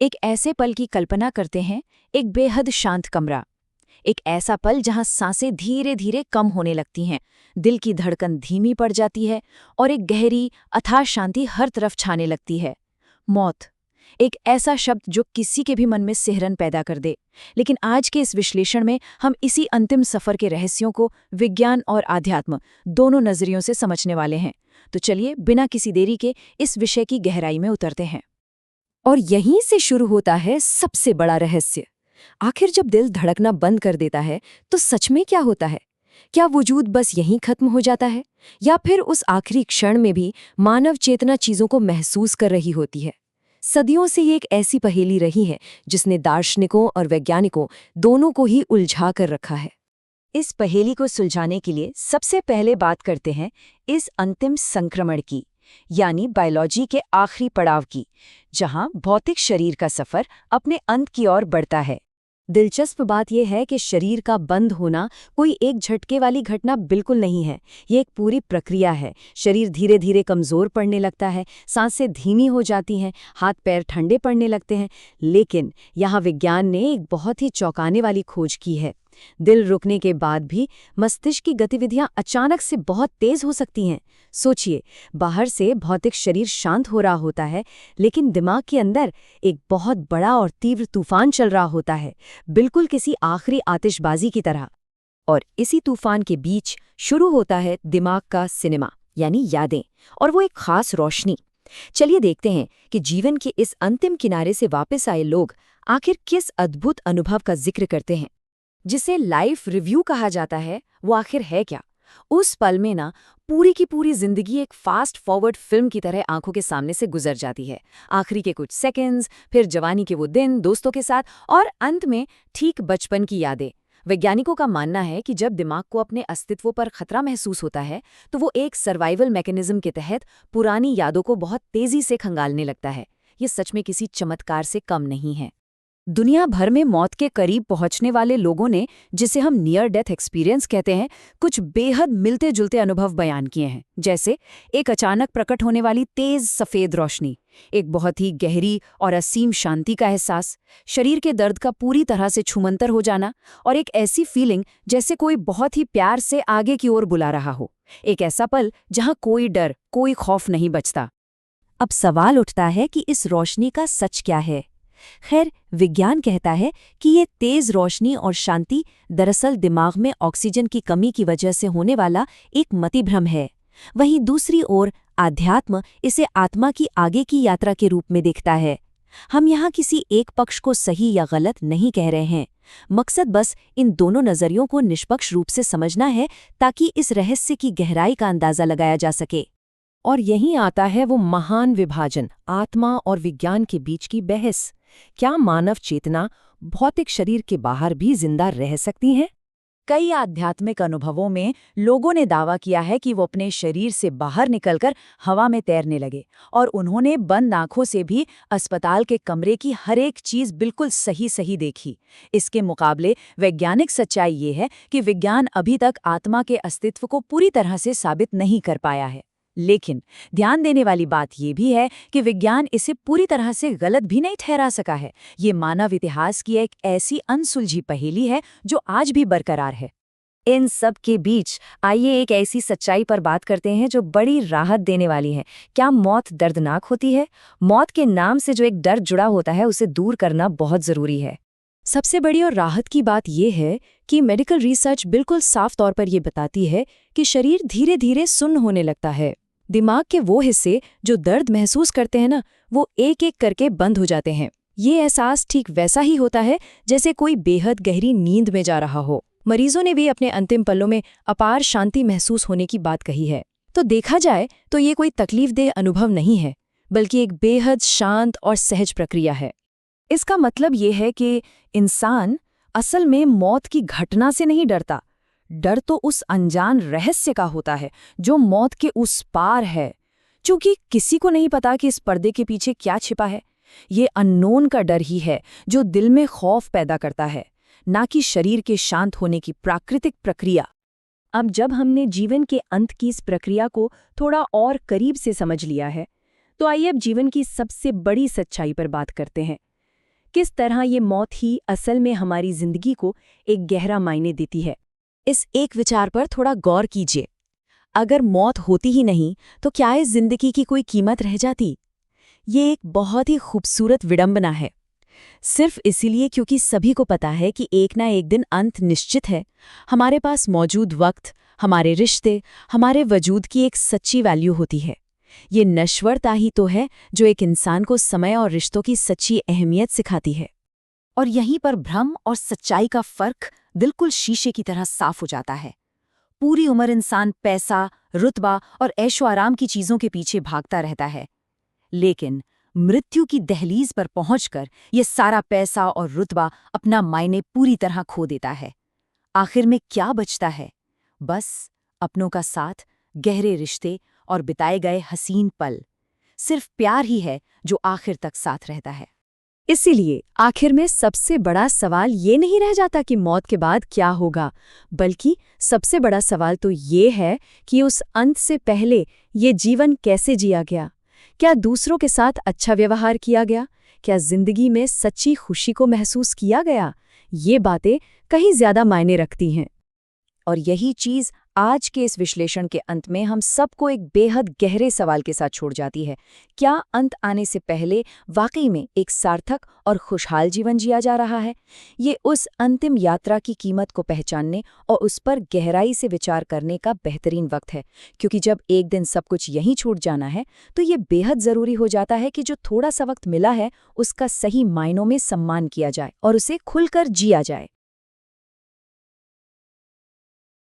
एक ऐसे पल की कल्पना करते हैं, एक बेहद शांत कमरा। एक ऐसा पल जहां सांसें धीरे धीरे कम होने लगती हैं, दिल की धड़कन धीमी पड़ जाती है और एक गहरी अथाह शांति हर तरफ छाने लगती है। मौत, एक ऐसा शब्द जो किसी के भी मन में सिहरन पैदा कर दे। लेकिन आज के इस विश्लेषण में हम इसी अंतिम सफर के रहस्यों को विज्ञान और आध्यात्म दोनों नजरियों से समझने वाले हैं। तो चलिए बिना किसी देरी के इस विषय की गहराई में उतरते हैं। और यहीं से शुरू होता है सबसे बड़ा रहस्य। आखिर जब दिल धड़कना बंद कर देता है तो सच में क्या होता है? क्या वजूद बस यहीं खत्म हो जाता है, या फिर उस आखिरी क्षण में भी मानव चेतना चीजों को महसूस कर रही होती है? सदियों से ये एक ऐसी पहेली रही है जिसने दार्शनिकों और वैज्ञानिकों दोनों को ही उलझा कर रखा है। इस पहेली को सुलझाने के लिए सबसे पहले बात करते हैं इस अंतिम संक्रमण की, यानी बायोलॉजी के आखिरी पड़ाव की, जहां भौतिक शरीर का सफर अपने अंत की ओर बढ़ता है। दिलचस्प बात यह है कि शरीर का बंद होना कोई एक झटके वाली घटना बिल्कुल नहीं है। ये एक पूरी प्रक्रिया है। शरीर धीरे धीरे कमज़ोर पड़ने लगता है, सांसें धीमी हो जाती हैं, हाथ पैर ठंडे पड़ने लगते हैं। लेकिन यहाँ विज्ञान ने एक बहुत ही चौंकाने वाली खोज की है। दिल रुकने के बाद भी मस्तिष्क की गतिविधियां अचानक से बहुत तेज हो सकती हैं। सोचिए, बाहर से भौतिक शरीर शांत हो रहा होता है, लेकिन दिमाग के अंदर एक बहुत बड़ा और तीव्र तूफान चल रहा होता है, बिल्कुल किसी आखिरी आतिशबाजी की तरह। और इसी तूफान के बीच शुरू होता है दिमाग का सिनेमा, यानी यादें, और वो एक खास रोशनी। चलिए देखते हैं कि जीवन के इस अंतिम किनारे से वापस आए लोग आखिर किस अद्भुत अनुभव का जिक्र करते हैं। जिसे लाइफ रिव्यू कहा जाता है, वो आखिर है क्या? उस पल में ना पूरी की पूरी जिंदगी एक फास्ट फॉरवर्ड फिल्म की तरह आंखों के सामने से गुजर जाती है। आखिरी के कुछ सेकंड्स, फिर जवानी के वो दिन दोस्तों के साथ, और अंत में ठीक बचपन की यादें। वैज्ञानिकों का मानना है कि जब दिमाग को अपने अस्तित्व पर खतरा महसूस होता है तो वो एक सर्वाइवल मैकेनिज्म के तहत पुरानी यादों को बहुत तेजी से खंगालने लगता है। ये सच में किसी चमत्कार से कम नहीं है। दुनिया भर में मौत के करीब पहुंचने वाले लोगों ने, जिसे हम नियर डेथ एक्सपीरियंस कहते हैं, कुछ बेहद मिलते जुलते अनुभव बयान किए हैं। जैसे एक अचानक प्रकट होने वाली तेज सफ़ेद रोशनी, एक बहुत ही गहरी और असीम शांति का एहसास, शरीर के दर्द का पूरी तरह से छूमंतर हो जाना, और एक ऐसी फीलिंग जैसे कोई बहुत ही प्यार से आगे की ओर बुला रहा हो। एक ऐसा पल जहां कोई डर, कोई खौफ नहीं बचता। अब सवाल उठता है कि इस रोशनी का सच क्या है? खैर, विज्ञान कहता है कि ये तेज रोशनी और शांति दरअसल दिमाग में ऑक्सीजन की कमी की वजह से होने वाला एक मतिभ्रम है। वहीं दूसरी ओर आध्यात्म इसे आत्मा की आगे की यात्रा के रूप में देखता है। हम यहाँ किसी एक पक्ष को सही या गलत नहीं कह रहे हैं। मकसद बस इन दोनों नजरियों को निष्पक्ष रूप से समझना है, ताकि इस रहस्य की गहराई का अंदाजा लगाया जा सके। और यहीं आता है वो महान विभाजन, आत्मा और विज्ञान के बीच की बहस। क्या मानव चेतना भौतिक शरीर के बाहर भी जिंदा रह सकती है? कई आध्यात्मिक अनुभवों में लोगों ने दावा किया है कि वो अपने शरीर से बाहर निकलकर हवा में तैरने लगे, और उन्होंने बंद आंखों से भी अस्पताल के कमरे की हर एक चीज बिल्कुल सही सही देखी। इसके मुकाबले वैज्ञानिक सच्चाई ये है कि विज्ञान अभी तक आत्मा के अस्तित्व को पूरी तरह से साबित नहीं कर पाया है। लेकिन ध्यान देने वाली बात यह भी है कि विज्ञान इसे पूरी तरह से गलत भी नहीं ठहरा सका है। ये मानव इतिहास की एक ऐसी अनसुलझी पहेली है जो आज भी बरकरार है। इन सब के बीच आइए एक ऐसी सच्चाई पर बात करते हैं जो बड़ी राहत देने वाली है। क्या मौत दर्दनाक होती है? मौत के नाम से जो एक डर जुड़ा होता है, उसे दूर करना बहुत जरूरी है। सबसे बड़ी और राहत की बात यह है कि मेडिकल रिसर्च बिल्कुल साफ तौर पर यह बताती है कि शरीर धीरे धीरे सुन्न होने लगता है। दिमाग के वो हिस्से जो दर्द महसूस करते हैं ना, वो एक एक करके बंद हो जाते हैं। ये एहसास ठीक वैसा ही होता है जैसे कोई बेहद गहरी नींद में जा रहा हो। मरीजों ने भी अपने अंतिम पलों में अपार शांति महसूस होने की बात कही है। तो देखा जाए तो ये कोई तकलीफदेह अनुभव नहीं है, बल्कि एक बेहद शांत और सहज प्रक्रिया है। इसका मतलब ये है कि इंसान असल में मौत की घटना से नहीं डरता। डर तो उस अनजान रहस्य का होता है जो मौत के उस पार है। क्योंकि किसी को नहीं पता कि इस पर्दे के पीछे क्या छिपा है। ये अननोन का डर ही है जो दिल में खौफ पैदा करता है, ना कि शरीर के शांत होने की प्राकृतिक प्रक्रिया। अब जब हमने जीवन के अंत की इस प्रक्रिया को थोड़ा और करीब से समझ लिया है, तो आइए अब जीवन की सबसे बड़ी सच्चाई पर बात करते हैं। किस तरह ये मौत ही असल में हमारी जिंदगी को एक गहरा मायने देती है। इस एक विचार पर थोड़ा गौर कीजिए। अगर मौत होती ही नहीं तो क्या इस जिंदगी की कोई कीमत रह जाती? ये एक बहुत ही खूबसूरत विडंबना है। सिर्फ इसीलिए क्योंकि सभी को पता है कि एक ना एक दिन अंत निश्चित है, हमारे पास मौजूद वक्त, हमारे रिश्ते, हमारे वजूद की एक सच्ची वैल्यू होती है। ये नश्वरता ही तो है जो एक इंसान को समय और रिश्तों की सच्ची अहमियत सिखाती है। और यहीं पर भ्रम और सच्चाई का फर्क बिल्कुल शीशे की तरह साफ हो जाता है। पूरी उम्र इंसान पैसा, रुतबा और ऐशो आराम की चीजों के पीछे भागता रहता है, लेकिन मृत्यु की दहलीज पर पहुंचकर ये सारा पैसा और रुतबा अपना मायने पूरी तरह खो देता है। आखिर में क्या बचता है? बस अपनों का साथ, गहरे रिश्ते और बिताए गए हसीन पल। सिर्फ प्यार ही है जो आखिर तक साथ रहता है। इसीलिए आखिर में सबसे बड़ा सवाल ये नहीं रह जाता कि मौत के बाद क्या होगा, बल्कि सबसे बड़ा सवाल तो ये है कि उस अंत से पहले ये जीवन कैसे जिया गया। क्या दूसरों के साथ अच्छा व्यवहार किया गया? क्या जिंदगी में सच्ची खुशी को महसूस किया गया? ये बातें कहीं ज्यादा मायने रखती हैं। और यही चीज आज के इस विश्लेषण के अंत में हम सबको एक बेहद गहरे सवाल के साथ छोड़ जाती है। क्या अंत आने से पहले वाकई में एक सार्थक और खुशहाल जीवन जिया जा रहा है? ये उस अंतिम यात्रा की कीमत को पहचानने और उस पर गहराई से विचार करने का बेहतरीन वक्त है, क्योंकि जब एक दिन सब कुछ यहीं छूट जाना है तो ये बेहद ज़रूरी हो जाता है कि जो थोड़ा सा वक्त मिला है उसका सही मायनों में सम्मान किया जाए और उसे खुलकर जिया जाए।